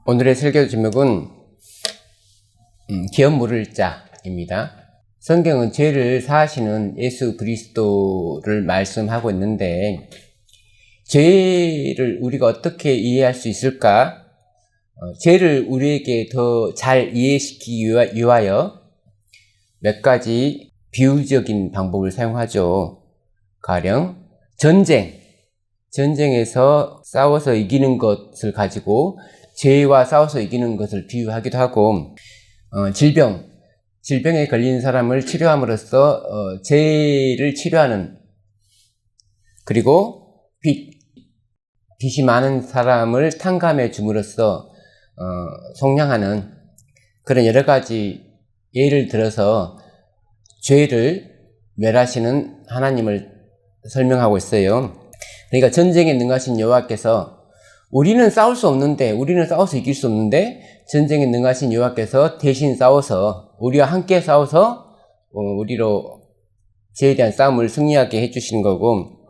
오늘의 설교 제목은 기업 물을 자입니다. 성경은 죄를 사하시는 예수 그리스도를 말씀하고 있는데 죄를 우리가 어떻게 이해할 수 있을까? 죄를 우리에게 더 잘 이해시키기 위하여 몇 가지 비유적인 방법을 사용하죠. 가령 전쟁에서 싸워서 이기는 것을 가지고 죄와 싸워서 이기는 것을 비유하기도 하고, 질병에 걸린 사람을 치료함으로써 죄를 치료하는, 그리고 빚이 많은 사람을 탕감해 줌으로써 속량하는 그런 여러 가지 예를 들어서 죄를 멸하시는 하나님을 설명하고 있어요. 그러니까 전쟁에 능하신 여호와께서 우리는 싸워서 이길 수 없는데 전쟁에 능하신 여호와께서 대신 싸워서 우리와 함께 싸워서 우리로 죄에 대한 싸움을 승리하게 해주시는 거고,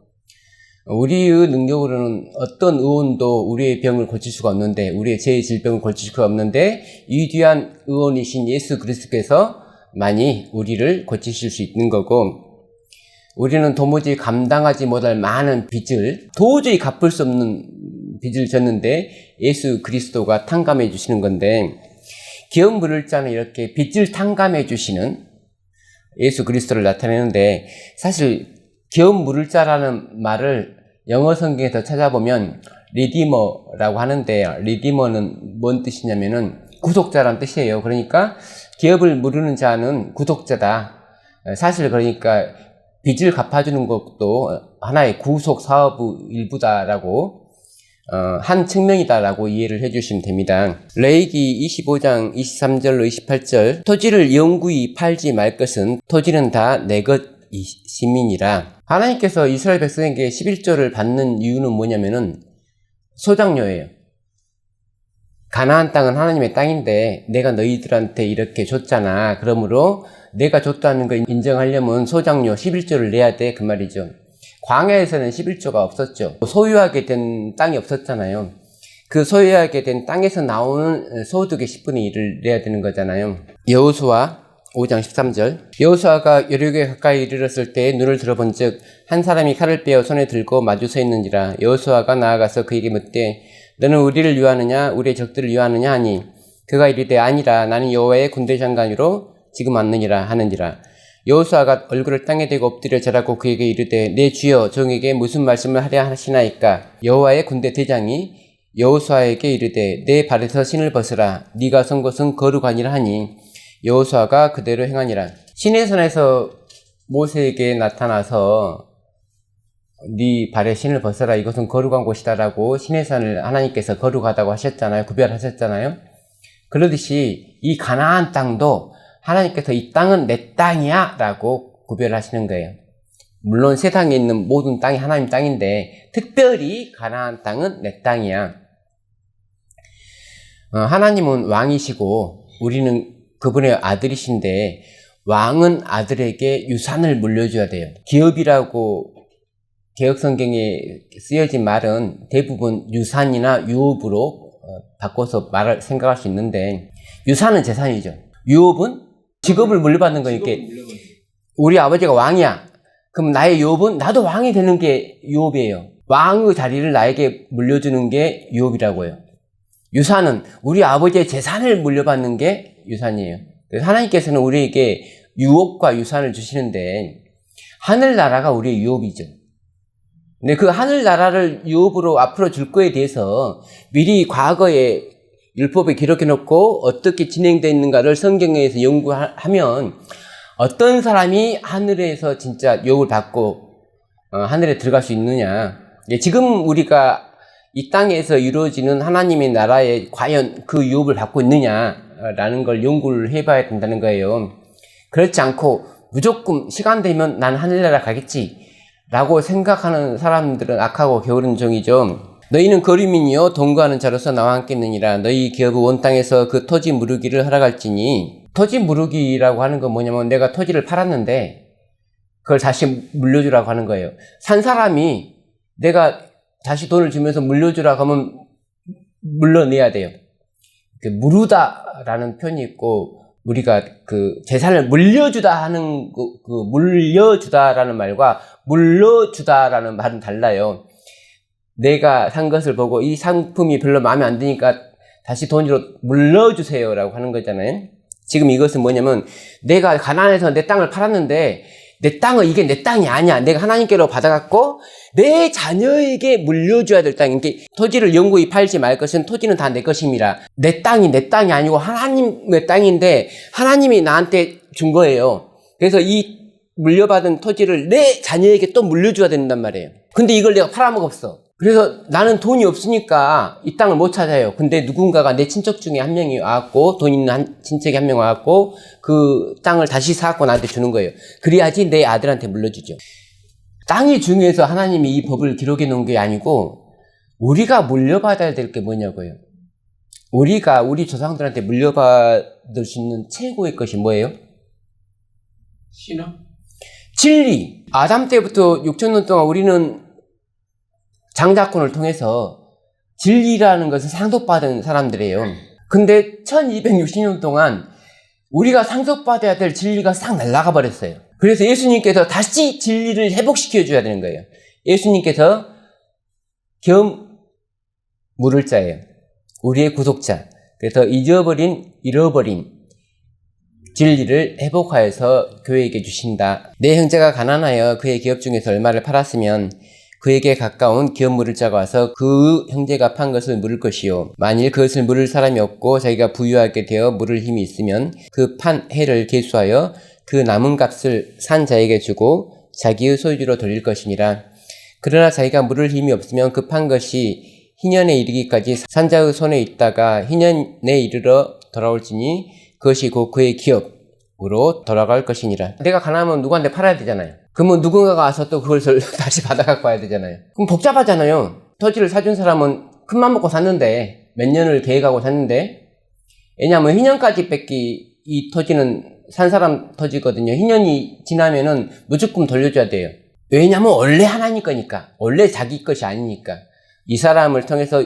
우리의 능력으로는 어떤 의원도 우리의 병을 고칠 수가 없는데, 우리의 죄의 질병을 고칠 수가 없는데 위대한 의원이신 예수 그리스도께서 많이 우리를 고치실 수 있는 거고, 우리는 도무지 감당하지 못할 많은 빚을 도저히 갚을 수 없는 빚을 졌는데 예수 그리스도가 탕감해 주시는 건데, 기업 물을 자는 이렇게 빚을 탕감해 주시는 예수 그리스도를 나타내는데, 사실 기업 물을 자라는 말을 영어 성경에서 찾아보면 리디머라고 하는데, 리디머는 뭔 뜻이냐면은 구속자란 뜻이에요. 그러니까 기업을 물으는 자는 구속자다. 사실 그러니까 빚을 갚아주는 것도 하나의 구속 사업의 일부다라고, 한 측면이다라고 이해를 해주시면 됩니다. 레위기 25장 23절로 28절, 토지를 영구히 팔지 말 것은 토지는 다 내 것이심이니라. 하나님께서 이스라엘 백성에게 11조를 받는 이유는 뭐냐면은 소작료예요. 가나안 땅은 하나님의 땅인데 내가 너희들한테 이렇게 줬잖아. 그러므로 내가 줬다는 걸 인정하려면 소작료 11조를 내야 돼, 그 말이죠. 광야에서는 11조가 없었죠. 소유하게 된 땅이 없었잖아요. 그 소유하게 된 땅에서 나오는 소득의 10분의 1을 내야 되는 거잖아요. 여호수아 5장 13절, 여호수아가 여리고에 가까이 이르렀을 때 눈을 들어본 즉 한 사람이 칼을 빼어 손에 들고 마주 서 있는지라. 여호수아가 나아가서 그에게 묻되 너는 우리를 위하느냐 우리의 적들을 위하느냐 하니, 그가 이르되 아니라 나는 여호와의 군대 장관으로 지금 왔느니라 하는지라. 여호수아가 얼굴을 땅에 대고 엎드려 절하고 그에게 이르되 내 주여 종에게 무슨 말씀을 하려 하시나이까. 여호와의 군대 대장이 여호수아에게 이르되 내 발에서 신을 벗으라. 네가 선 곳은 거룩하니라 하니 여호수아가 그대로 행하니라. 시내산에서 모세에게 나타나서 네 발에 신을 벗어라, 이것은 거룩한 곳이다라고 시내산을 하나님께서 거룩하다고 하셨잖아요. 구별하셨잖아요. 그러듯이 이 가나안 땅도 하나님께서 이 땅은 내 땅이야 라고 구별하시는 거예요. 물론 세상에 있는 모든 땅이 하나님 땅인데 특별히 가나안 땅은 내 땅이야. 하나님은 왕이시고 우리는 그분의 아들이신데, 왕은 아들에게 유산을 물려줘야 돼요. 기업이라고 개혁성경에 쓰여진 말은 대부분 유산이나 유업으로 바꿔서 생각할 수 있는데, 유산은 재산이죠. 유업은 직업을 물려받는 거니까, 우리 아버지가 왕이야. 그럼 나의 유업은 나도 왕이 되는 게 유업이에요. 왕의 자리를 나에게 물려주는 게 유업이라고 해요. 유산은 우리 아버지의 재산을 물려받는 게 유산이에요. 그래서 하나님께서는 우리에게 유업과 유산을 주시는데, 하늘나라가 우리의 유업이죠. 근데 그 하늘나라를 유업으로 앞으로 줄 거에 대해서 미리 과거에 율법에 기록해 놓고 어떻게 진행되어 있는가를 성경에서 연구하면 어떤 사람이 하늘에서 진짜 유업을 받고 하늘에 들어갈 수 있느냐. 지금 우리가 이 땅에서 이루어지는 하나님의 나라에 과연 그 유업을 받고 있느냐라는 걸 연구를 해봐야 된다는 거예요. 그렇지 않고 무조건 시간 되면 난 하늘나라 가겠지 라고 생각하는 사람들은 악하고 게으른 종이죠. 너희는 거류민이요 동거하는 자로서 나와 함께 있느니라. 너희 기업의 온 땅에서 그 토지 무르기를 하러 갈지니. 토지 무르기라고 하는 건 뭐냐면 내가 토지를 팔았는데 그걸 다시 물려주라고 하는 거예요. 산 사람이 내가 다시 돈을 주면서 물려주라고 하면 물러내야 돼요. 무르다라는 표현이 있고, 우리가 그 재산을 물려주다 하는 물려주다라는 말과 물러주다라는 말은 달라요. 내가 산 것을 보고 이 상품이 별로 마음에 안 드니까 다시 돈으로 물러주세요라고 하는 거잖아요. 지금 이것은 뭐냐면, 내가 가난해서 내 땅을 팔았는데 내 땅은 이게 내 땅이 아니야. 내가 하나님께로 받아갖고 내 자녀에게 물려줘야 될 땅. 그러니까 토지를 영구히 팔지 말 것은 토지는 다 내 것임이라. 내 땅이 내 땅이 아니고 하나님의 땅인데 하나님이 나한테 준 거예요. 그래서 이 물려받은 토지를 내 자녀에게 또 물려줘야 된단 말이에요. 근데 이걸 내가 팔아먹었어. 그래서 나는 돈이 없으니까 이 땅을 못 찾아요. 근데 누군가가 내 친척 중에 한 명이 와갖고, 돈 있는 친척이 한 명 와갖고 그 땅을 다시 사갖고 나한테 주는 거예요. 그래야지 내 아들한테 물려주죠. 땅이 중요해서 하나님이 이 법을 기록해 놓은 게 아니고, 우리가 물려받아야 될 게 뭐냐고요. 우리가 우리 조상들한테 물려받을 수 있는 최고의 것이 뭐예요? 신앙? 진리. 아담 때부터 6,000년 동안 우리는 장자권을 통해서 진리라는 것을 상속받은 사람들이에요. 근데 1260년 동안 우리가 상속받아야 될 진리가 싹 날아가 버렸어요. 그래서 예수님께서 다시 진리를 회복시켜 줘야 되는 거예요. 예수님께서 겸 물을 자예요. 우리의 구속자. 그래서 잃어버린 진리를 회복하여서 교회에게 주신다. 내 형제가 가난하여 그의 기업 중에서 얼마를 팔았으면 그에게 가까운 기업 물을 자가 와서 그 형제가 판 것을 물을 것이요. 만일 그것을 물을 사람이 없고 자기가 부유하게 되어 물을 힘이 있으면 그 판 해를 계수하여 그 남은 값을 산 자에게 주고 자기의 소유주로 돌릴 것이니라. 그러나 자기가 물을 힘이 없으면 그 판 것이 희년에 이르기까지 산 자의 손에 있다가 희년에 이르러 돌아올지니 그것이 곧 그의 기업으로 돌아갈 것이니라. 내가 가난하면 누구한테 팔아야 되잖아요. 그러면 누군가가 와서 또 그걸 다시 받아갖고 와야 되잖아요. 그럼 복잡하잖아요. 토지를 사준 사람은 큰맘 먹고 샀는데, 몇 년을 계획하고 샀는데, 왜냐하면 희년까지 뺏기, 이 토지는 산 사람 토지거든요. 희년이 지나면은 무조건 돌려줘야 돼요. 왜냐하면 원래 하나님 거니까. 원래 자기 것이 아니니까. 이 사람을 통해서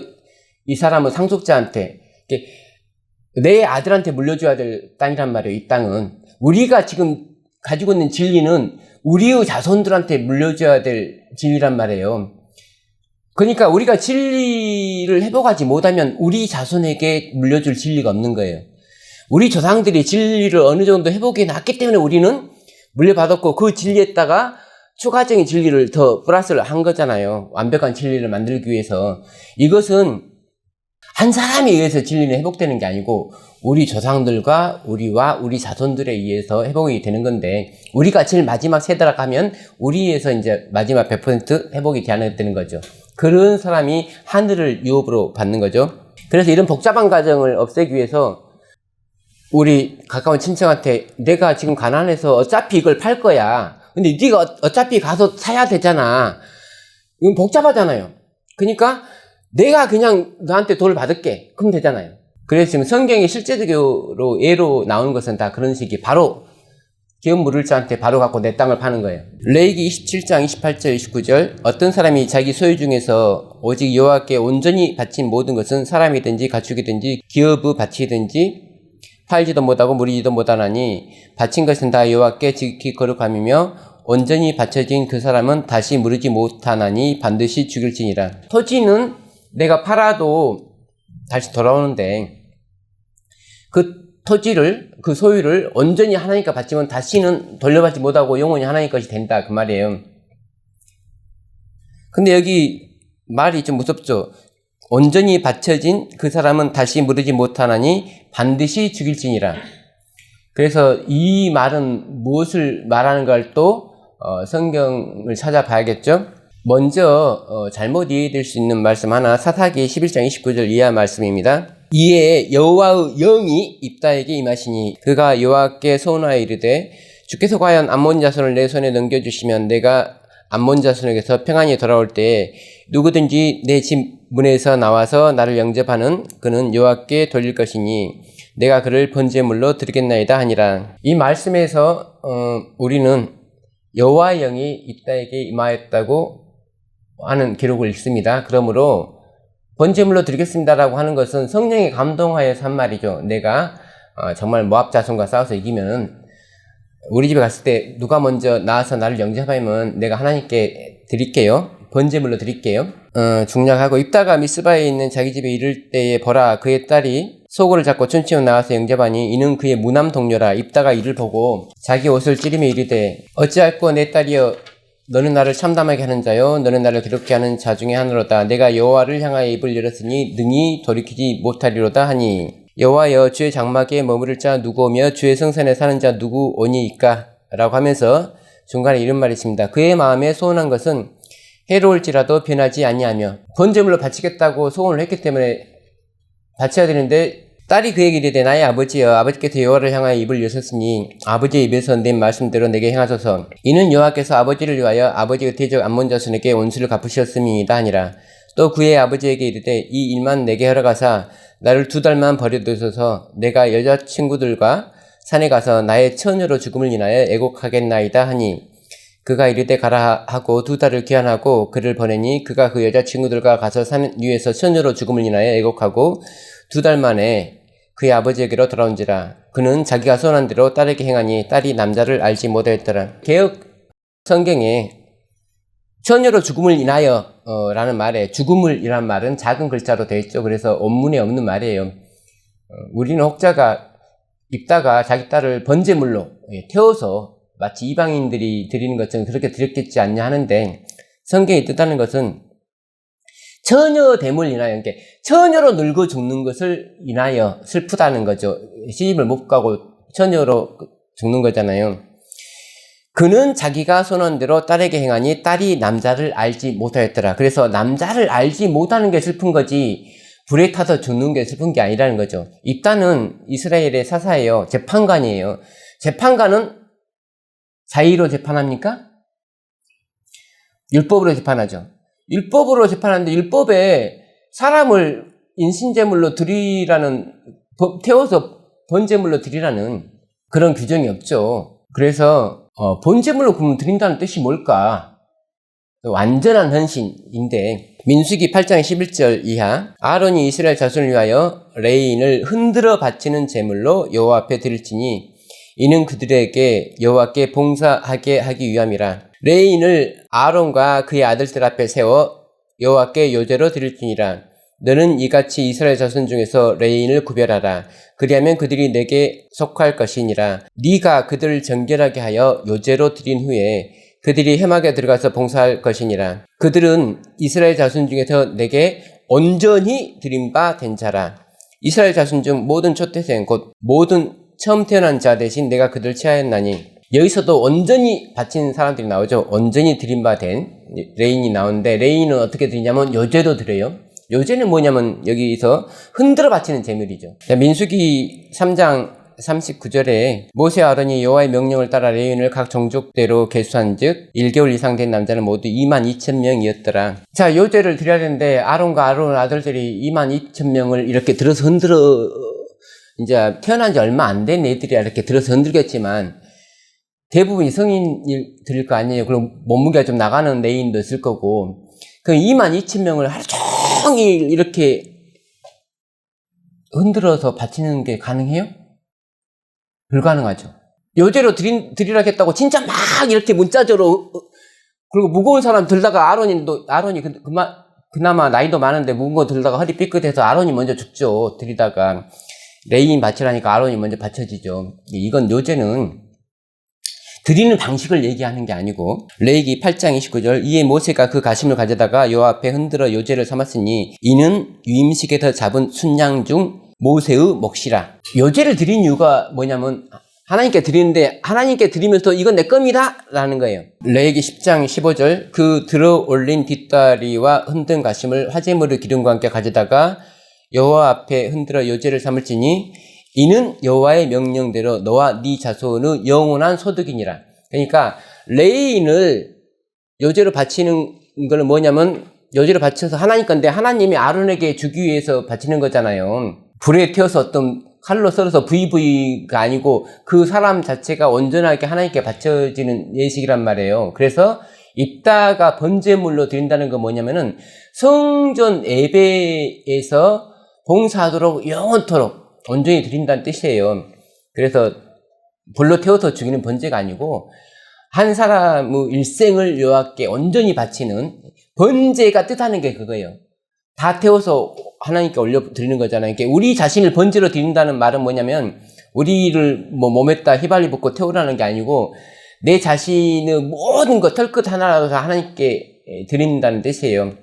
이 사람은 상속자한테, 내 아들한테 물려줘야 될 땅이란 말이에요. 이 땅은. 우리가 지금 가지고 있는 진리는 우리의 자손들한테 물려줘야 될 진리란 말이에요. 그러니까 우리가 진리를 회복하지 못하면 우리 자손에게 물려줄 진리가 없는 거예요. 우리 조상들이 진리를 어느 정도 회복해 놨기 때문에 우리는 물려받았고, 그 진리에다가 추가적인 진리를 더 플러스를 한 거잖아요. 완벽한 진리를 만들기 위해서. 이것은 한 사람에 의해서 진리는 회복되는 게 아니고 우리 조상들과 우리와 우리 자손들에 의해서 회복이 되는 건데, 우리가 제일 마지막 세대라 가면 우리에서 이제 마지막 100% 회복이 되는 거죠. 그런 사람이 하늘을 유업으로 받는 거죠. 그래서 이런 복잡한 과정을 없애기 위해서 우리 가까운 친척한테, 내가 지금 가난해서 어차피 이걸 팔 거야. 근데 네가 어차피 가서 사야 되잖아. 이건 복잡하잖아요. 그러니까 내가 그냥 너한테 돈을 받을게. 그럼 되잖아요. 그래서 지금 성경이 실제적으로 예로 나오는 것은 다 그런 식이, 바로 기업 물을 자한테 바로 갖고 내 땅을 파는 거예요. 레위기 27장 28절 29절 어떤 사람이 자기 소유 중에서 오직 여호와께 온전히 바친 모든 것은 사람이든지 가축이든지 기업의 밭이든지 팔지도 못하고 무리지도 못하나니 바친 것은 다 여호와께 지극히 거룩함이며 온전히 바쳐진 그 사람은 다시 무르지 못하나니 반드시 죽일지니라. 토지는 내가 팔아도 다시 돌아오는데, 그 토지를, 그 소유를 온전히 하나님께 바치면 다시는 돌려받지 못하고 영원히 하나님 것이 된다, 그 말이에요. 근데 여기 말이 좀 무섭죠. 온전히 바쳐진 그 사람은 다시 무르지 못하나니 반드시 죽일지니라. 그래서 이 말은 무엇을 말하는 걸 또 성경을 찾아봐야겠죠. 먼저 잘못 이해될 수 있는 말씀 하나, 사사기 11장 29절 이하 말씀입니다. 이에 여호와의 영이 입다에게 임하시니 그가 여호와께 소원하여 이르되 주께서 과연 암몬 자손을 내 손에 넘겨주시면 내가 암몬 자손에게서 평안히 돌아올 때에 누구든지 내 집 문에서 나와서 나를 영접하는 그는 여호와께 돌릴 것이니 내가 그를 번제물로 드리겠나이다 하니라. 이 말씀에서 우리는 여호와의 영이 입다에게 임하였다고 하는 기록을 읽습니다. 그러므로 번제물로 드리겠습니다라고 하는 것은 성령의 감동하여서 한 말이죠. 내가 정말 모압 자손과 싸워서 이기면 우리 집에 갔을 때 누가 먼저 나와서 나를 영접하면 내가 하나님께 드릴게요. 번제물로 드릴게요. 중략하고 입다가 미스바에 있는 자기 집에 이를 때에 보라 그의 딸이 소고를 잡고 춤추며 나와서 영접하니 이는 그의 무남 동료라. 입다가 이를 보고 자기 옷을 찌르며 이르되 어찌할꼬 내 딸이여 너는 나를 참담하게 하는 자요 너는 나를 괴롭게 하는 자 중에 하나로다. 내가 여호와를 향하여 입을 열었으니 능히 돌이키지 못하리로다 하니 여호와여 주의 장막에 머무를 자 누구오며 주의 성산에 사는 자 누구 오니이까 라고 하면서 중간에 이런 말이 있습니다. 그의 마음에 소원한 것은 해로울지라도 변하지 아니하며 번제물로 바치겠다고 소원을 했기 때문에 바쳐야 되는데 딸이 그에게 이르되 나의 아버지여 아버지께서 여호와를 향하여 입을 여셨으니 아버지의 입에서 낸 말씀대로 내게 행하소서. 이는 여호와께서 아버지를 위하여 아버지의 대적 암몬 자손에게 원수를 갚으셨음이니이다 하니라. 또 그의 아버지에게 이르되 이 일만 내게 허락하사 나를 2달만 버려두소서. 내가 여자친구들과 산에 가서 나의 처녀로 죽음을 인하여 애곡하겠나이다 하니 그가 이르되 가라 하고 2달을 기한하고 그를 보내니 그가 그 여자친구들과 가서 산 위에서 처녀로 죽음을 인하여 애곡하고 2달 만에 그의 아버지에게로 돌아온지라. 그는 자기가 소원한 대로 딸에게 행하니 딸이 남자를 알지 못하였더라. 개역 성경에 처녀로 죽음을 인하여 라는 말에 죽음을 이란 말은 작은 글자로 되어 있죠. 그래서 원문에 없는 말이에요. 우리는 혹자가 입다가 자기 딸을 번제물로 태워서 마치 이방인들이 드리는 것처럼 그렇게 드렸겠지 않냐 하는데 성경이 뜻하는 것은 처녀됨을 인하여, 그러니까 처녀로 늙어 죽는 것을 인하여 슬프다는 거죠. 시집을 못 가고 처녀로 죽는 거잖아요. 그는 자기가 소원한 대로 딸에게 행하니 딸이 남자를 알지 못하였더라. 그래서 남자를 알지 못하는 게 슬픈 거지 불에 타서 죽는 게 슬픈 게 아니라는 거죠. 입다는 이스라엘의 사사예요. 재판관이에요. 재판관은 자의로 재판합니까? 율법으로 재판하죠. 율법으로 재판하는데 율법에 사람을 인신제물로 드리라는 태워서 번제물로 드리라는 그런 규정이 없죠. 그래서 번제물로 그러면 드린다는 뜻이 뭘까? 완전한 헌신인데 민수기 8장 11절 이하 아론이 이스라엘 자손을 위하여 레인을 흔들어 바치는 제물로 여호와 앞에 드릴지니 이는 그들에게 여호와께 봉사하게 하기 위함이라. 레인을 아론과 그의 아들들 앞에 세워 여호와께 요제로 드릴지니라. 너는 이같이 이스라엘 자손 중에서 레인을 구별하라. 그리하면 그들이 내게 속할 것이니라. 네가 그들을 정결하게 하여 요제로 드린 후에 그들이 회막에 들어가서 봉사할 것이니라. 그들은 이스라엘 자손 중에서 내게 온전히 드린 바 된 자라. 이스라엘 자손 중 모든 초태생 곧 모든 처음 태어난 자 대신 내가 그들을 취하였나니. 여기서도 온전히 바친 사람들이 나오죠. 온전히 드린 바 된 레인이 나오는데 레인은 어떻게 드리냐면 요제로 드려요. 요제는 뭐냐면 여기서 흔들어 바치는 제물이죠. 민수기 3장 39절에 모세와 아론이 여호와의 명령을 따라 레인을 각 종족대로 계수한즉 1개월 이상 된 남자는 모두 22,000명이었더라. 자, 요제를 드려야 되는데 아론과 아론 아들들이 22,000명을 이렇게 들어서 흔들어 이제 태어난 지 얼마 안 된 애들이 이렇게 들어서 흔들겠지만 대부분이 성인일 드릴 거 아니에요. 그럼 몸무게가 좀 나가는 레인도 있을 거고 그 22,000명을 하루 종일 이렇게 흔들어서 바치는 게 가능해요? 불가능하죠. 요제로 드리라 했다고 진짜 막 이렇게 문자적으로 그리고 무거운 사람 들다가 아론이 그나마 나이도 많은데 무거운 거 들다가 허리 삐끗해서 아론이 먼저 죽죠. 드리다가 레인 바치라니까 아론이 먼저 바쳐지죠. 이건 요제는 드리는 방식을 얘기하는 게 아니고 레위기 8장 29절 이에 모세가 그 가심을 가져다가 여호와 앞에 흔들어 요제를 삼았으니 이는 유임식에서 잡은 순양 중 모세의 몫이라. 요제를 드린 이유가 뭐냐면 하나님께 드리는데 하나님께 드리면서 이건 내 겁니다 라는 거예요. 레위기 10장 15절 그 들어 올린 뒷다리와 흔든 가심을 화제물의 기름과 함께 가져다가 여호와 앞에 흔들어 요제를 삼을지니 이는 여호와의 명령대로 너와 네 자손의 영원한 소득이니라. 그러니까 레인을 요제로 바치는 거는 뭐냐면 요제로 바쳐서 하나님 건데 하나님이 아론에게 주기 위해서 바치는 거잖아요. 불에 태워서 어떤 칼로 썰어서 VV가 아니고 그 사람 자체가 온전하게 하나님께 바쳐지는 예식이란 말이에요. 그래서 입다가 번제물로 드린다는 건 뭐냐면은 성전 예배에서 봉사하도록 영원토록 온전히 드린다는 뜻이에요. 그래서 불로 태워서 죽이는 번제가 아니고 한 사람의 일생을 여호와께 온전히 바치는 번제가 뜻하는 게 그거예요. 다 태워서 하나님께 올려드리는 거잖아요. 그러니까 우리 자신을 번제로 드린다는 말은 뭐냐면 우리를 뭐 몸에다 휘발유 붓고 태우라는 게 아니고 내 자신의 모든 것 털끝 하나라도 하나님께 드린다는 뜻이에요.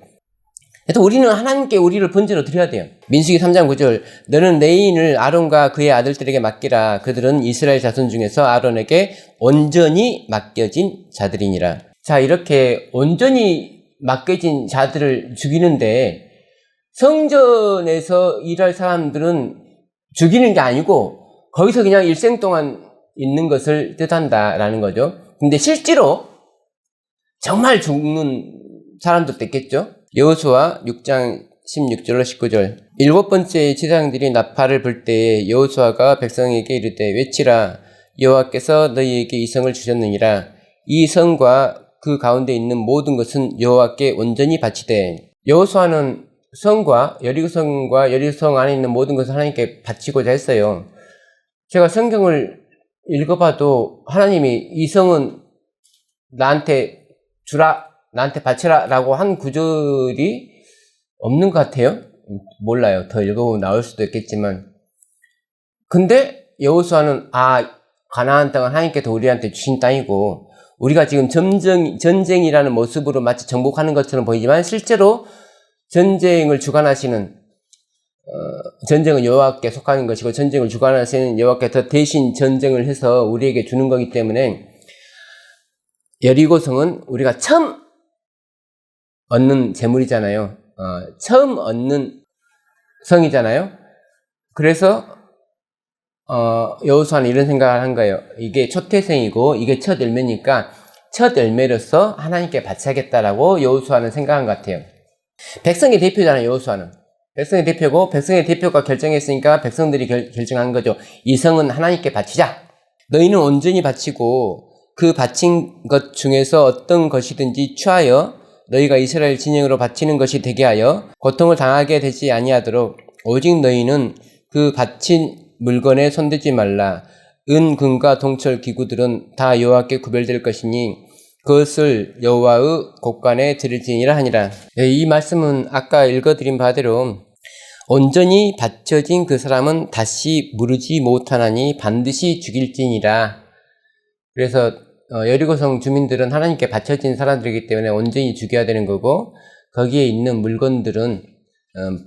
그래서 우리는 하나님께 우리를 번제로 드려야 돼요. 민수기 3장 9절 너는 레위인을 아론과 그의 아들들에게 맡기라. 그들은 이스라엘 자손 중에서 아론에게 온전히 맡겨진 자들이니라. 자, 이렇게 온전히 맡겨진 자들을 죽이는데 성전에서 일할 사람들은 죽이는 게 아니고 거기서 그냥 일생 동안 있는 것을 뜻한다라는 거죠. 근데 실제로 정말 죽는 사람들도 있겠죠. 여호수아 6장 16절로 19절 일곱 번째 제사장들이 나팔을 불 때에 여호수아가 백성에게 이르되 외치라 여호와께서 너희에게 이 성을 주셨느니라. 이 성과 그 가운데 있는 모든 것은 여호와께 온전히 바치되 여호수아는 성과 여리고성과 여리고성 안에 있는 모든 것을 하나님께 바치고자 했어요. 제가 성경을 읽어봐도 하나님이 이 성은 나한테 주라, 나한테 바치라 라고 한 구절이 없는 것 같아요. 몰라요. 더 읽어보면 나올 수도 있겠지만. 근데 여호수아는 가나안 땅은 하나님께서 우리한테 주신 땅이고 우리가 지금 전쟁이라는 모습으로 마치 정복하는 것처럼 보이지만 실제로 전쟁을 주관하시는 전쟁은 여호와께 속하는 것이고 전쟁을 주관하시는 여호와께서 대신 전쟁을 해서 우리에게 주는 거기 때문에 여리고성은 우리가 처음 얻는 재물이잖아요. 처음 얻는 성이잖아요. 그래서 여호수아는 이런 생각을 한 거예요. 이게 초태생이고 이게 첫 열매니까 첫 열매로서 하나님께 바쳐야겠다라고 여호수아는 생각한 것 같아요. 백성의 대표잖아요. 여호수아는 백성의 대표고 백성의 대표가 결정했으니까 백성들이 결정한 거죠. 이 성은 하나님께 바치자. 너희는 온전히 바치고 그 바친 것 중에서 어떤 것이든지 취하여 너희가 이스라엘 진영으로 바치는 것이 되게 하여 고통을 당하게 되지 아니하도록 오직 너희는 그 바친 물건에 손대지 말라. 은, 금과 동철 기구들은 다 여호와께 구별될 것이니 그것을 여호와의 곳간에 드릴지니라 하니라. 이 말씀은 아까 읽어드린 바대로 온전히 바쳐진 그 사람은 다시 무르지 못하나니 반드시 죽일지니라. 그래서 여리고성 주민들은 하나님께 바쳐진 사람들이기 때문에 온전히 죽여야 되는 거고 거기에 있는 물건들은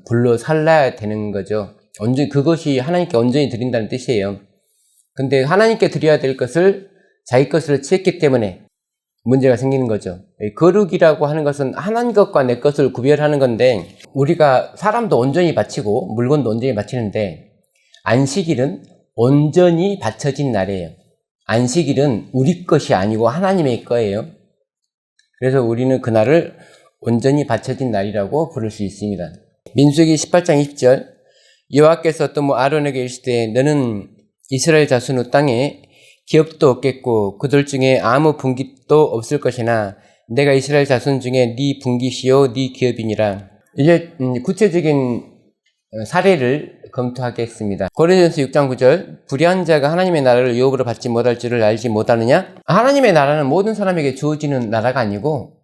불로 살라야 되는 거죠. 그것이 하나님께 온전히 드린다는 뜻이에요. 근데 하나님께 드려야 될 것을 자기 것으로 취했기 때문에 문제가 생기는 거죠. 거룩이라고 하는 것은 하나님 것과 내 것을 구별하는 건데 우리가 사람도 온전히 바치고 물건도 온전히 바치는데 안식일은 온전히 바쳐진 날이에요. 안식일은 우리 것이 아니고 하나님의 거예요. 그래서 우리는 그날을 온전히 바쳐진 날이라고 부를 수 있습니다. 민수기 18장 20절 여호와께서 또 아론에게 이르시되 너는 이스라엘 자손의 땅에 기업도 없겠고 그들 중에 아무 분깃도 없을 것이나 내가 이스라엘 자손 중에 네 분깃이요 네 기업이니라. 이제 구체적인 사례를 검토하겠습니다. 고린도전서 6장 9절 불의한 자가 하나님의 나라를 유업으로 받지 못할 줄을 알지 못하느냐? 하나님의 나라는 모든 사람에게 주어지는 나라가 아니고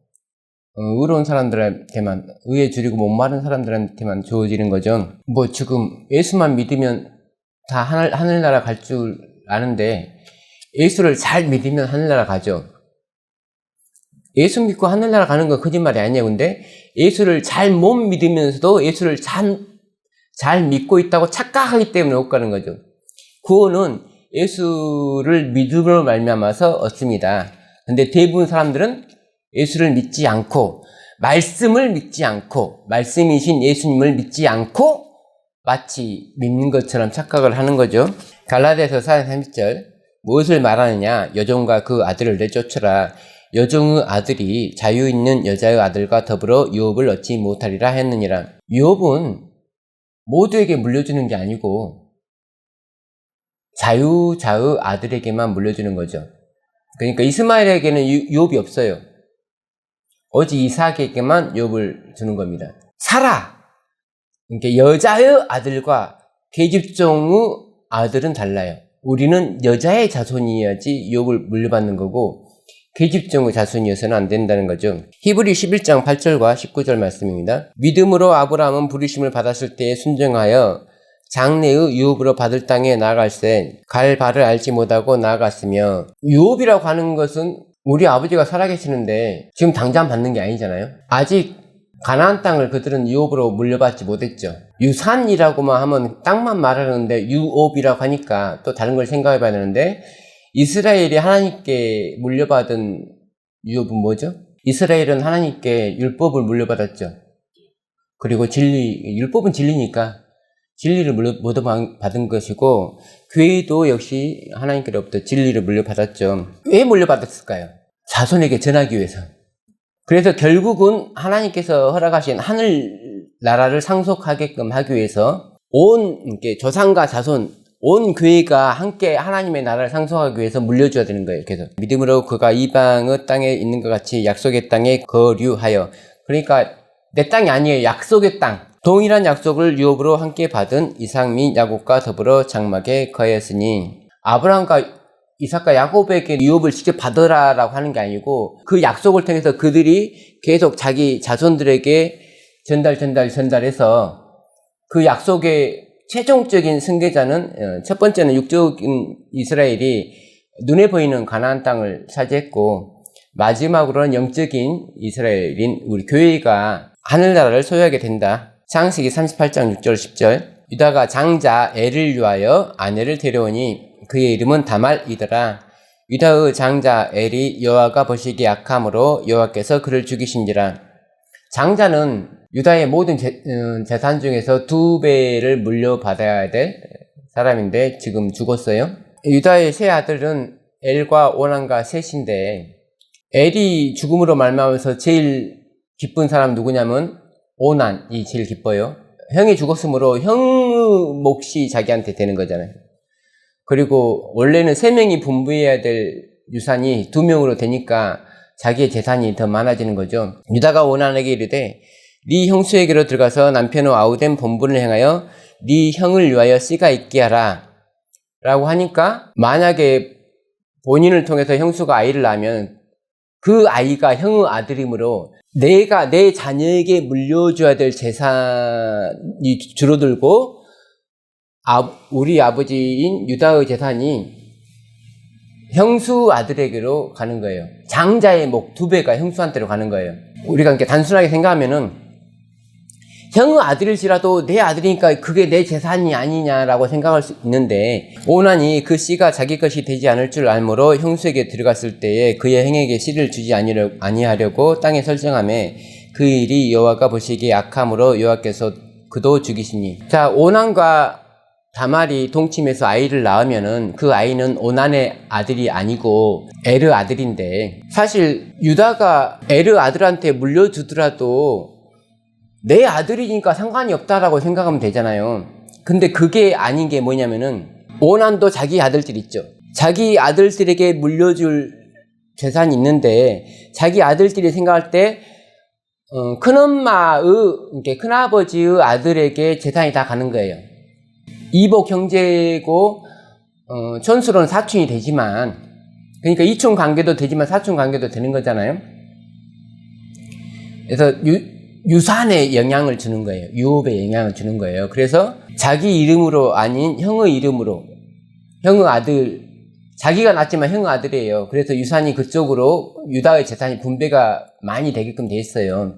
의로운 사람들한테만, 의에 줄이고 목마른 사람들한테만 주어지는 거죠. 뭐 지금 예수만 믿으면 다 하늘나라 갈 줄 아는데 예수를 잘 믿으면 하늘나라 가죠. 예수 믿고 하늘나라 가는 건 거짓말이 아니에요. 근데 예수를 잘 못 믿으면서도 예수를 잘 믿고 있다고 착각하기 때문에 못 가는 거죠. 구원은 예수를 믿음으로 말미암아서 얻습니다. 근데 대부분 사람들은 예수를 믿지 않고 말씀을 믿지 않고 말씀이신 예수님을 믿지 않고 마치 믿는 것처럼 착각을 하는 거죠. 갈라디아서 4장 30절 무엇을 말하느냐? 여종과 그 아들을 내쫓으라. 여종의 아들이 자유 있는 여자의 아들과 더불어 유업을 얻지 못하리라 했느니라. 유업은 모두에게 물려주는 게 아니고 자유자의 아들에게만 물려주는 거죠. 그러니까 이스마엘에게는 유업이 없어요. 오직 이삭에게만 욥을 주는 겁니다. 사라! 그러니까 여자의 아들과 계집종의 아들은 달라요. 우리는 여자의 자손이어야지 욥을 물려받는 거고 계집종의 자손이어서는 안 된다는 거죠. 히브리 11장 8절과 19절 말씀입니다. 믿음으로 아브라함은 부르심을 받았을 때에 순종하여 장래의 유업으로 받을 땅에 나아갈새 갈 바를 알지 못하고 나아갔으며, 유업이라고 하는 것은 우리 아버지가 살아계시는데 지금 당장 받는 게 아니잖아요. 아직 가나안 땅을 그들은 유업으로 물려받지 못했죠. 유산이라고만 하면 땅만 말하는데 유업이라고 하니까 또 다른 걸 생각해 봐야 되는데, 이스라엘이 하나님께 물려받은 유업은 뭐죠? 이스라엘은 하나님께 율법을 물려받았죠. 그리고 율법은 진리니까 진리를 모두 받은 것이고, 교회도 역시 하나님께로부터 진리를 물려받았죠. 왜 물려받았을까요? 자손에게 전하기 위해서. 그래서 결국은 하나님께서 허락하신 하늘 나라를 상속하게끔 하기 위해서 이렇게 조상과 자손, 온 교회가 함께 하나님의 나라를 상속하기 위해서 물려줘야 되는 거예요. 그래서 믿음으로 그가 이방의 땅에 있는 것 같이 약속의 땅에 거류하여, 그러니까 내 땅이 아니에요. 약속의 땅. 동일한 약속을 유업으로 함께 받은 이삭 및 야곱과 더불어 장막에 거하였으니, 아브라함과 이삭과 야곱에게 유업을 직접 받으라라고 하는 게 아니고 그 약속을 통해서 그들이 계속 자기 자손들에게 전달해서 그 약속의 최종적인 승계자는, 첫 번째는 육적인 이스라엘이 눈에 보이는 가나안 땅을 차지했고, 마지막으로는 영적인 이스라엘인 우리 교회가 하늘나라를 소유하게 된다. 창세기 38장 6절 10절. 유다가 장자 엘을 위하여 아내를 데려오니 그의 이름은 다말이더라. 유다의 장자 엘이 여호와가 보시기에 악함으로 여호와께서 그를 죽이신지라. 장자는 유다의 모든 재산 중에서 2배를 물려받아야 될 사람인데 지금 죽었어요. 유다의 세 아들은 엘과 오난과 셋인데, 엘이 죽음으로 말미암아서 제일 기쁜 사람 누구냐면 오난이 제일 기뻐요. 형이 죽었으므로 형의 몫이 자기한테 되는 거잖아요. 그리고 원래는 3명이 분부해야 될 유산이 2명으로 되니까 자기의 재산이 더 많아지는 거죠. 유다가 오난에게 이르되 네 형수에게로 들어가서 남편의 아우된 본분을 행하여 네 형을 위하여 씨가 있게 하라 라고 하니까, 만약에 본인을 통해서 형수가 아이를 낳으면 그 아이가 형의 아들이므로 내가 내 자녀에게 물려줘야 될 재산이 줄어들고, 우리 아버지인 유다의 재산이 형수 아들에게로 가는 거예요. 장자의 목 2배가 형수한테로 가는 거예요. 우리가 이렇게 단순하게 생각하면은 형의 아들일지라도 내 아들이니까 그게 내 재산이 아니냐라고 생각할 수 있는데, 오난이 그 씨가 자기 것이 되지 않을 줄 알므로 형수에게 들어갔을 때에 그의 행에게 씨를 주지 아니하려고 땅에 설정하며 그 일이 여호와가 보시기에 악함으로 여호와께서 그도 죽이시니. 자, 오난과 다말이 동침해서 아이를 낳으면은 그 아이는 오난의 아들이 아니고 엘의 아들인데, 사실 유다가 엘의 아들한테 물려주더라도 내 아들이니까 상관이 없다라고 생각하면 되잖아요. 근데 그게 아닌 게 뭐냐면은, 오난도 자기 아들들 있죠. 자기 아들들에게 물려줄 재산이 있는데, 자기 아들들이 생각할 때 큰아버지의 아들에게 재산이 다 가는 거예요. 이복 형제고 촌수로는 사촌이 되지만, 그러니까 이촌 관계도 되지만 사촌 관계도 되는 거잖아요. 그래서 유산에 영향을 주는 거예요. 유업에 영향을 주는 거예요. 그래서 자기 이름으로 아닌 형의 이름으로, 형의 아들, 자기가 낳았지만 형의 아들이에요. 그래서 유산이 그쪽으로, 유다의 재산이 분배가 많이 되게끔 돼 있어요.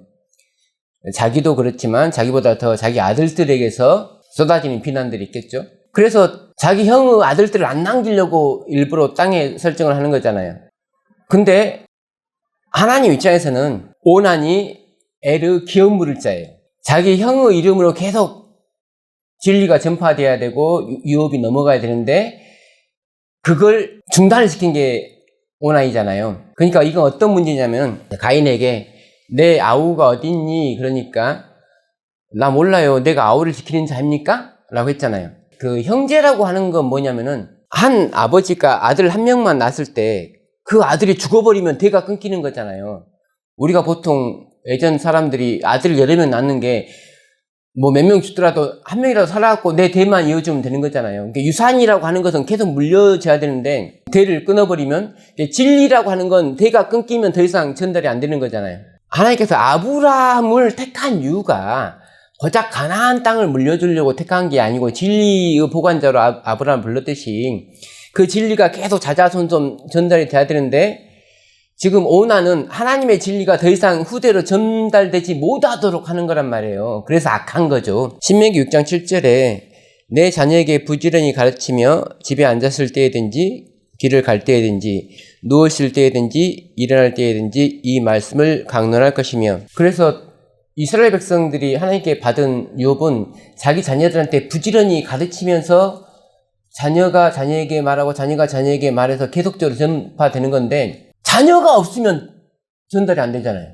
자기도 그렇지만 자기보다 더 자기 아들들에게서 쏟아지는 비난들이 있겠죠. 그래서 자기 형의 아들들을 안 남기려고 일부러 땅에 설정을 하는 거잖아요. 근데 하나님 입장에서는 오난이 엘의 기업물을 자예요. 자기 형의 이름으로 계속 진리가 전파돼야 되고 유업이 넘어가야 되는데 그걸 중단을 시킨 게 오난이잖아요. 그러니까 이건 어떤 문제냐면, 가인에게 내 아우가 어딨니? 그러니까 나 몰라요. 내가 아우를 지키는 자입니까? 라고 했잖아요. 그 형제라고 하는 건 뭐냐면은, 한 아버지가 아들 한 명만 낳았을 때 그 아들이 죽어버리면 대가 끊기는 거잖아요. 우리가 보통 예전 사람들이 아들 여러 명 낳는 게 뭐 몇 명 죽더라도 한 명이라도 살아갖고 내 대만 이어주면 되는 거잖아요. 그러니까 유산이라고 하는 것은 계속 물려져야 되는데 대를 끊어버리면 진리라고 하는 건 대가 끊기면 더 이상 전달이 안 되는 거잖아요. 하나님께서 아브라함을 택한 이유가 고작 가나안 땅을 물려주려고 택한 게 아니고 진리의 보관자로 아브라함을 불렀듯이 그 진리가 계속 자자손손 전달이 돼야 되는데 지금 오난은 하나님의 진리가 더 이상 후대로 전달되지 못하도록 하는 거란 말이에요. 그래서 악한 거죠. 신명기 6장 7절에 내 자녀에게 부지런히 가르치며 집에 앉았을 때에든지 길을 갈 때에든지 누웠을 때에든지 일어날 때에든지 이 말씀을 강론할 것이며 그래서 이스라엘 백성들이 하나님께 받은 욥은 자기 자녀들한테 부지런히 가르치면서 자녀가 자녀에게 말하고 자녀가 자녀에게 말해서 계속적으로 전파되는 건데 자녀가 없으면 전달이 안 되잖아요.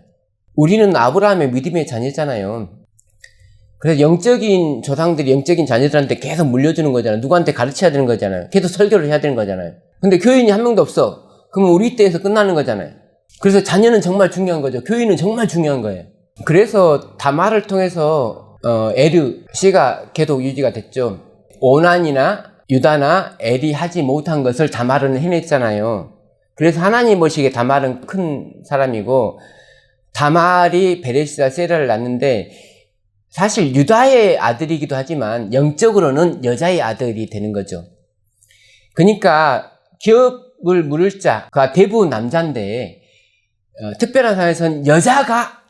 우리는 아브라함의 믿음의 자녀잖아요. 그래서 영적인 조상들이 영적인 자녀들한테 계속 물려주는 거잖아요. 누구한테 가르쳐야 되는 거잖아요. 계속 설교를 해야 되는 거잖아요. 근데 교인이 한 명도 없어. 그러면 우리 때에서 끝나는 거잖아요. 그래서 자녀는 정말 중요한 거죠. 교인은 정말 중요한 거예요. 그래서 다말을 통해서 에르 씨가 계속 유지가 됐죠. 오난이나 유다나 엘이 하지 못한 것을 다말은 해냈잖아요. 그래서 하나님 보시기에 다말은 큰 사람이고 다말이 베레스와 세라를 낳는데 사실 유다의 아들이기도 하지만 영적으로는 여자의 아들이 되는 거죠. 그러니까 기업을 물을 자가 대부분 남자인데 특별한 상황에서는 여자가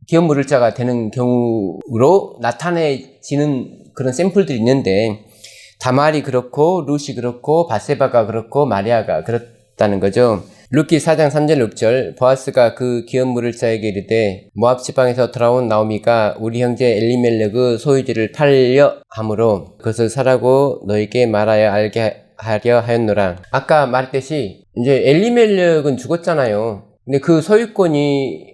기업 물을 자가 되는 경우로 나타내지는 그런 샘플들이 있는데 다말이 그렇고 룻이 그렇고 바세바가 그렇고 마리아가 그렇다는 거죠. 룻기 4장 3절 6절 보아스가 그 기업 물을 자에게 이르되 모압 지방에서 돌아온 나오미가 우리 형제 엘리멜렉의 소유지를 팔려 함으로 그것을 사라고 너에게 말하여 알게 하려 하였노라. 아까 말했듯이 이제 엘리멜렉은 죽었잖아요. 근데 그 소유권이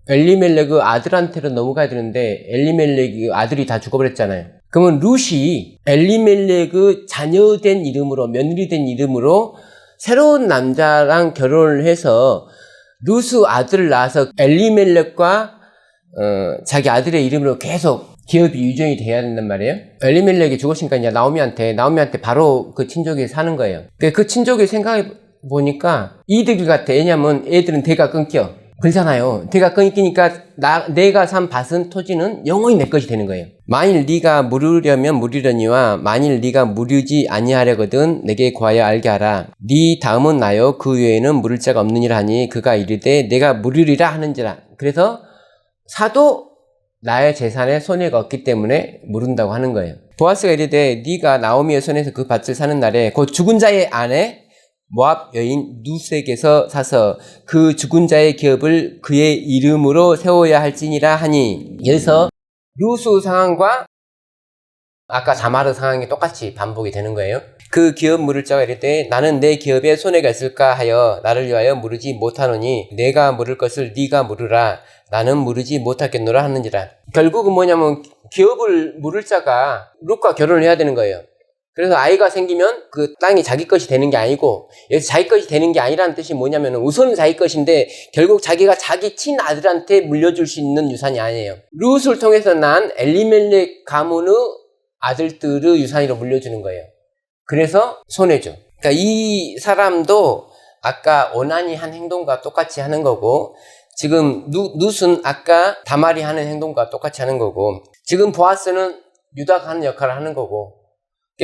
엘리멜렉의 아들한테로 넘어가야 되는데 엘리멜렉의 아들이 다 죽어버렸잖아요. 그러면 룻이 엘리멜렉의 자녀된 이름으로 며느리 된 이름으로 새로운 남자랑 결혼을 해서 룻의 아들을 낳아서 엘리멜렉과 자기 아들의 이름으로 계속 기업이 유전이 돼야 된단 말이에요. 엘리멜렉이 죽었으니까 이제 나오미한테 바로 그 친족이 사는 거예요. 그 친족이 생각해 보니까 이득일 같아. 왜냐면 애들은 대가 끊겨. 그렇잖아요. 대가 끊기니까 내가 산 밭은 토지는 영원히 내 것이 되는 거예요. 만일 네가 물으려면 물으려니와 만일 네가 물으지 아니하려거든 내게 구하여 알게 하라. 네 다음은 나요 그 외에는 물을 자가 없느니라 하니 그가 이르되 내가 물으리라 하는지라. 그래서 사도 나의 재산에 손해가 없기 때문에 물은다고 하는 거예요. 보아스가 이르되 네가 나오미의 손에서 그 밭을 사는 날에 곧 죽은 자의 아내 모압 여인 룻에게서 사서 그 죽은 자의 기업을 그의 이름으로 세워야 할지니라 하니 여기서 룻의 상황과 아까 다말의 상황이 똑같이 반복이 되는 거예요. 그 기업 물을 자가 이르되 나는 내 기업에 손해가 있을까 하여 나를 위하여 물으지 못하노니 내가 물을 것을 네가 물으라. 나는 물으지 못하겠노라 하는지라. 결국은 뭐냐면 기업을 물을 자가 룻과 결혼을 해야 되는 거예요. 그래서 아이가 생기면 그 땅이 자기 것이 되는 게 아니고 여기서 자기 것이 되는 게 아니라는 뜻이 뭐냐면 우선은 자기 것인데 결국 자기가 자기 친아들한테 물려줄 수 있는 유산이 아니에요. 룻을 통해서 난 엘리멜렉 가문의 아들들의 유산으로 물려주는 거예요. 그래서 손해죠. 그러니까 이 사람도 아까 오난이 한 행동과 똑같이 하는 거고 지금 룻은 아까 다말이 하는 행동과 똑같이 하는 거고 지금 보아스는 유다가 하는 역할을 하는 거고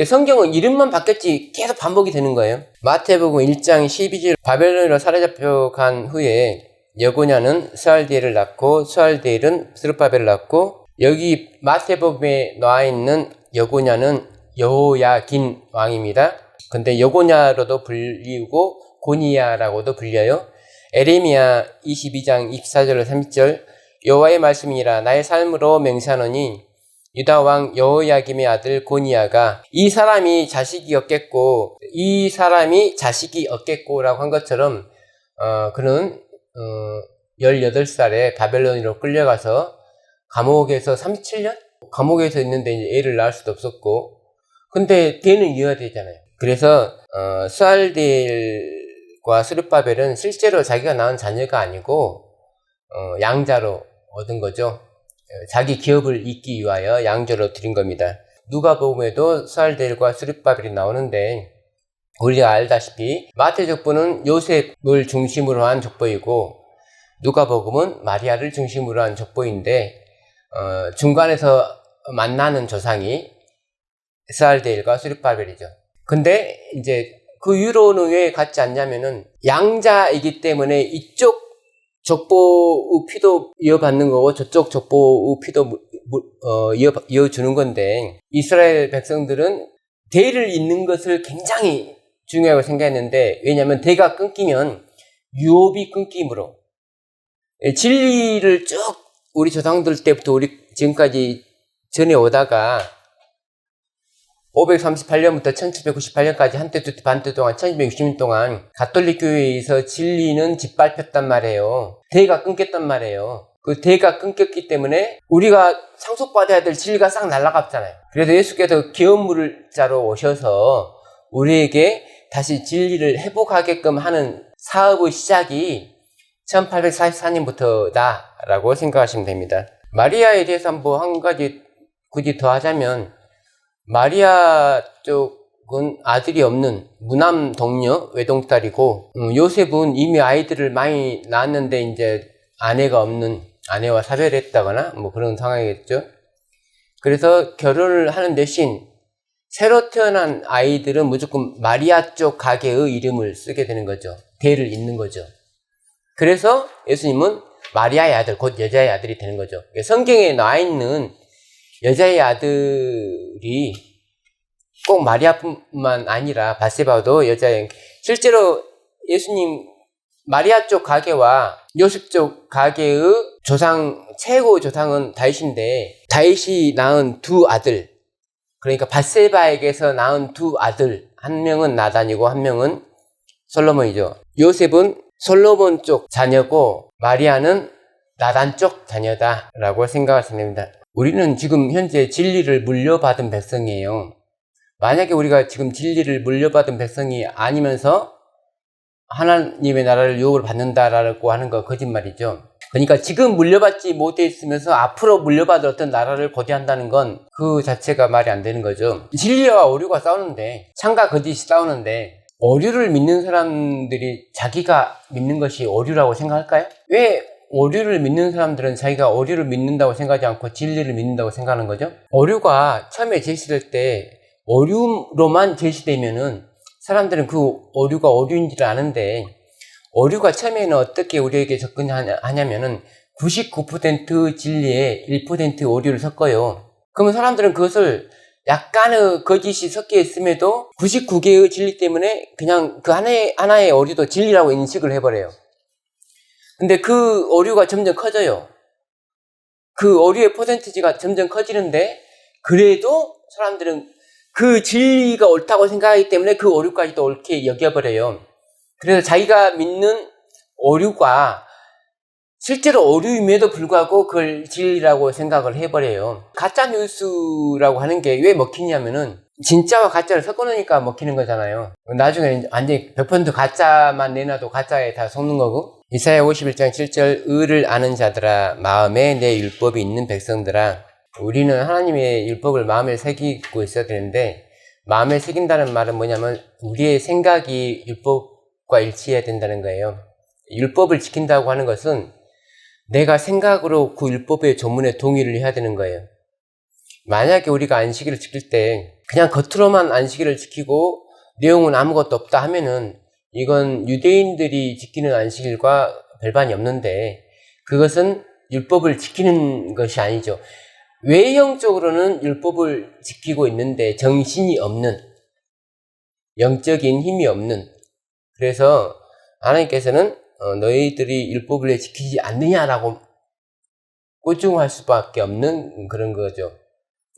성경은 이름만 바뀌었지 계속 반복이 되는 거예요. 마태복음 1장 12절 바벨론으로 사로잡혀 간 후에 여고냐는 스알디엘을 낳고 스알디엘은 스룹바벨을 낳고 여기 마태복음에 나와 있는 여고냐는 여호야긴 왕입니다. 근데 여고냐로도 불리우고 고니야라고도 불려요. 에레미야 22장 24절 30절 여호와의 말씀이니라 나의 삶으로 맹세하노니 유다 왕 여호야김의 아들 고니야가 이 사람이 자식이 없겠고 라고 한 것처럼 그는 18살에 바벨론으로 끌려가서 감옥에서 37년? 감옥에서 있는데 이제 애를 낳을 수도 없었고 근데 걔는 이어야 되잖아요. 그래서 스알디엘과 스룹바벨은 실제로 자기가 낳은 자녀가 아니고 양자로 얻은 거죠. 자기 기업을 잇기 위하여 양자로 드린 겁니다. 누가복음에도 스알델과 스룹바벨이 나오는데 우리가 알다시피 마태 족보는 요셉을 중심으로 한 족보이고 누가복음은 마리아를 중심으로 한 족보인데 중간에서 만나는 조상이 스알델과 스룹바벨이죠. 근데 이제 그 이유로는 왜 같지 않냐면은 양자이기 때문에 이쪽 족보의 피도 이어받는 거고 저쪽 족보의 피도 이어주는 건데 이스라엘 백성들은 대를 잇는 것을 굉장히 중요하게 생각했는데 왜냐하면 대가 끊기면 유업이 끊김으로 진리를 쭉 우리 조상들 때부터 우리 지금까지 전해오다가 538년부터 1798년까지 한때 두때 반때 동안 1260년 동안 가톨릭 교회에서 진리는 짓밟혔단 말이에요. 대가 끊겼단 말이에요. 그 대가 끊겼기 때문에 우리가 상속받아야 될 진리가 싹 날아갔잖아요. 그래서 예수께서 기업물자로 오셔서 우리에게 다시 진리를 회복하게끔 하는 사업의 시작이 1844년부터다 라고 생각하시면 됩니다. 마리아에 대해서 한번 한 가지 굳이 더 하자면 마리아 쪽은 아들이 없는 무남 동녀 외동딸이고 요셉은 이미 아이들을 많이 낳았는데 이제 아내가 없는 아내와 사별했다거나 뭐 그런 상황이겠죠. 그래서 결혼을 하는 대신 새로 태어난 아이들은 무조건 마리아 쪽 가게의 이름을 쓰게 되는 거죠. 대를 잇는 거죠. 그래서 예수님은 마리아의 아들, 곧 여자의 아들이 되는 거죠. 성경에 나와 있는 여자의 아들이 꼭 마리아뿐만 아니라 바세바도 여자의, 실제로 예수님 마리아 쪽 가게와 요셉 쪽 가게의 최고 조상은 다윗인데 다윗이 낳은 두 아들, 그러니까 바세바에게서 낳은 두 아들, 한 명은 나단이고 한 명은 솔로몬이죠. 요셉은 솔로몬 쪽 자녀고 마리아는 나단 쪽 자녀다라고 생각하시면 됩니다. 우리는 지금 현재 진리를 물려받은 백성이에요. 만약에 우리가 지금 진리를 물려받은 백성이 아니면서 하나님의 나라를 유업을 받는다라고 하는 거 거짓말이죠. 그러니까 지금 물려받지 못했으면서 앞으로 물려받을 어떤 나라를 고대한다는 건 그 자체가 말이 안 되는 거죠. 진리와 오류가 싸우는데, 참과 거짓이 싸우는데 오류를 믿는 사람들이 자기가 믿는 것이 오류라고 생각할까요? 왜 오류를 믿는 사람들은 자기가 오류를 믿는다고 생각하지 않고 진리를 믿는다고 생각하는 거죠? 오류가 처음에 제시될 때 오류로만 제시되면은 사람들은 그 오류가 오류인지를 아는데, 오류가 처음에는 어떻게 우리에게 접근하냐면은 99% 진리에 1% 오류를 섞어요. 그러면 사람들은 그것을 약간의 거짓이 섞여 있음에도 99개의 진리 때문에 그냥 그 하나의 오류도 진리라고 인식을 해버려요. 근데 그 오류가 점점 커져요. 그 오류의 퍼센티지가 점점 커지는데, 그래도 사람들은 그 진리가 옳다고 생각하기 때문에 그 오류까지도 옳게 여겨버려요. 그래서 자기가 믿는 오류가 실제로 오류임에도 불구하고 그걸 진리라고 생각을 해버려요. 가짜뉴스라고 하는 게 왜 먹히냐면은 진짜와 가짜를 섞어놓으니까 먹히는 거잖아요. 나중에 완전히 100% 가짜만 내놔도 가짜에 다 속는 거고. 이사야 51장 7절 의를 아는 자들아, 마음에 내 율법이 있는 백성들아. 우리는 하나님의 율법을 마음에 새기고 있어야 되는데, 마음에 새긴다는 말은 뭐냐면 우리의 생각이 율법과 일치해야 된다는 거예요. 율법을 지킨다고 하는 것은 내가 생각으로 그 율법의 조문에 동의를 해야 되는 거예요. 만약에 우리가 안식일을 지킬 때 그냥 겉으로만 안식일을 지키고 내용은 아무것도 없다 하면은 이건 유대인들이 지키는 안식일과 별반이 없는데, 그것은 율법을 지키는 것이 아니죠. 외형적으로는 율법을 지키고 있는데 정신이 없는, 영적인 힘이 없는, 그래서 하나님께서는 너희들이 율법을 왜 지키지 않느냐라고 꼴중할 수밖에 없는 그런 거죠.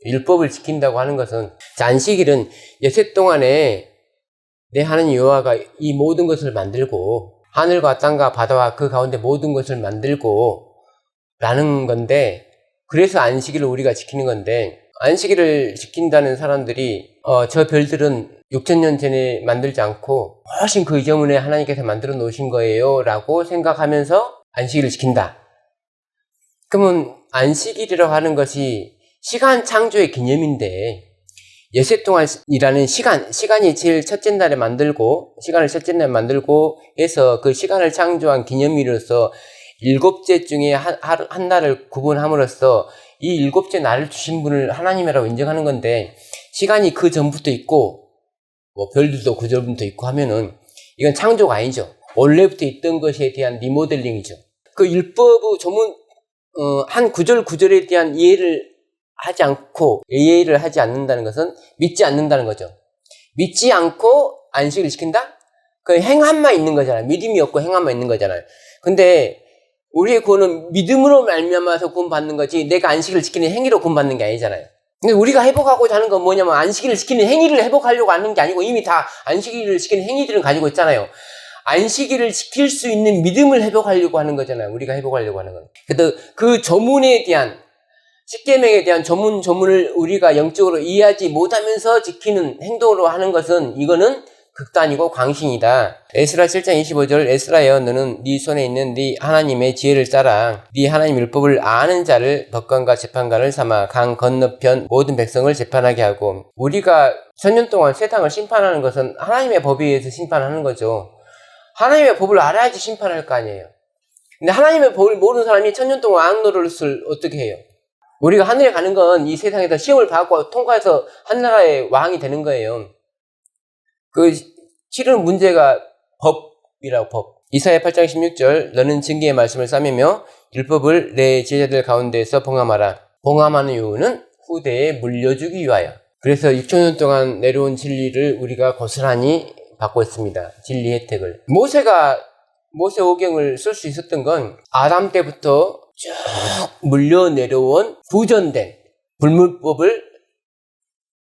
율법을 지킨다고 하는 것은, 안식일은 여섯 동안에 내 하나님 여호와가 이 모든 것을 만들고 하늘과 땅과 바다와 그 가운데 모든 것을 만들고 라는 건데, 그래서 안식일을 우리가 지키는 건데, 안식일을 지킨다는 사람들이 저 별들은 6,000년 전에 만들지 않고 훨씬 그 이전에 하나님께서 만들어 놓으신 거예요 라고 생각하면서 안식일을 지킨다. 그러면 안식일이라고 하는 것이 시간 창조의 기념인데, 엿새 동안이라는 시간이 제일 첫째 날에 만들고, 시간을 첫째 날에 만들고 해서 그 시간을 창조한 기념일로서 일곱째 중에 한 날을 구분함으로써 이 일곱째 날을 주신 분을 하나님이라고 인정하는 건데, 시간이 그 전부터 있고, 뭐 별들도 그 전부터 있고 하면은 이건 창조가 아니죠. 원래부터 있던 것에 대한 리모델링이죠. 그 율법의 조문, 한 구절에 대한 이해를 하지 않는다는 것은 믿지 않는다는 거죠. 믿지 않고 안식을 지킨다? 그 행함만 있는 거잖아요. 믿음이 없고 행함만 있는 거잖아요. 근데 우리의 구원은 믿음으로 말미암아서 구원받는 거지, 내가 안식을 지키는 행위로 구원받는 게 아니잖아요. 근데 우리가 회복하고자 하는 건 뭐냐면, 안식일을 지키는 행위를 회복하려고 하는 게 아니고, 이미 다 안식일을 지키는 행위들은 가지고 있잖아요. 안식일을 지킬 수 있는 믿음을 회복하려고 하는 거잖아요. 우리가 회복하려고 하는 건. 그래서 그 조문에 대한, 십계명에 대한 조문을 우리가 영적으로 이해하지 못하면서 지키는 행동으로 하는 것은, 이거는 극단이고 광신이다. 에스라 7장 25절, 에스라여 너는 네 손에 있는 네 하나님의 지혜를 따라 네 하나님 율법을 아는 자를 법관과 재판관을 삼아 강 건너편 모든 백성을 재판하게 하고, 우리가 천년 동안 세상을 심판하는 것은 하나님의 법에 의해서 심판하는 거죠. 하나님의 법을 알아야지 심판할 거 아니에요. 근데 하나님의 법을 모르는 사람이 천년 동안 악노릇을 어떻게 해요? 우리가 하늘에 가는 건 이 세상에서 시험을 받고 통과해서 한나라의 왕이 되는 거예요. 그 치르는 문제가 법이라고, 법. 이사야 8장 16절, 너는 증거의 말씀을 삼으며 율법을 내 제자들 가운데에서 봉함하라. 봉함하는 이유는 후대에 물려주기 위하여. 그래서 6천년 동안 내려온 진리를 우리가 고스란히 받고 있습니다. 진리 혜택을. 모세 오경을 쓸 수 있었던 건 아담 때부터 쭉 물려 내려온 부전된 불문법을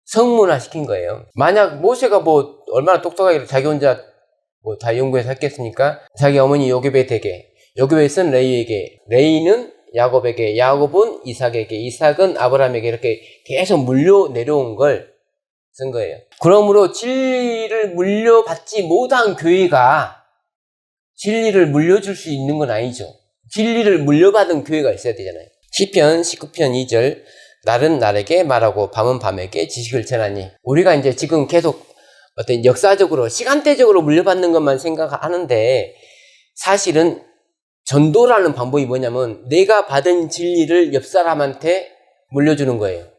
성문화시킨 거예요. 만약 모세가 뭐 얼마나 똑똑하게 자기 혼자 뭐 다 연구해서 했겠습니까? 자기 어머니 요셉의 댁에, 요셉은 레이에게, 레이는 야곱에게, 야곱은 이삭에게, 이삭은 아브라함에게, 이렇게 계속 물려 내려온 걸 쓴 거예요. 그러므로 진리를 물려받지 못한 교회가 진리를 물려줄 수 있는 건 아니죠. 진리를 물려받은 교회가 있어야 되잖아요. 시편 19편 2절, 날은 날에게 말하고 밤은 밤에게 지식을 전하니. 우리가 이제 지금 계속 어떤 역사적으로 시간대적으로 물려받는 것만 생각하는데, 사실은 전도라는 방법이 뭐냐면 내가 받은 진리를 옆 사람한테 물려주는 거예요.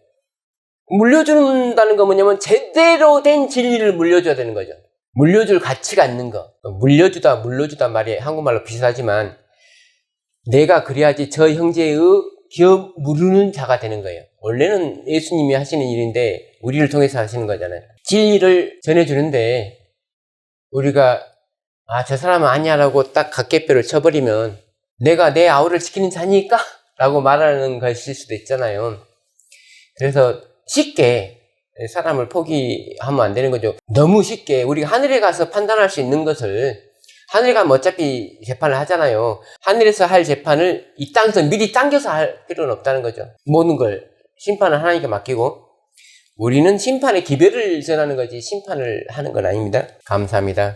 물려준다는 건 뭐냐면 제대로 된 진리를 물려줘야 되는 거죠. 물려줄 가치가 있는 거. 물려주다 말이 한국말로 비슷하지만, 내가 그래야지 저 형제의 기어 무르는 자가 되는 거예요. 원래는 예수님이 하시는 일인데 우리를 통해서 하시는 거잖아요. 진리를 전해주는데 우리가 저 사람은 아니야라고 딱 각계뼈를 쳐버리면, 내가 내 아우를 지키는 자니까? 라고 말하는 것일 수도 있잖아요. 그래서 쉽게 사람을 포기하면 안 되는 거죠. 너무 쉽게 우리가 하늘에 가서 판단할 수 있는 것을, 하늘에 가면 어차피 재판을 하잖아요. 하늘에서 할 재판을 이 땅에서 미리 당겨서 할 필요는 없다는 거죠. 모든 걸 심판을 하나님께 맡기고, 우리는 심판의 기별을 전하는 거지 심판을 하는 건 아닙니다. 감사합니다.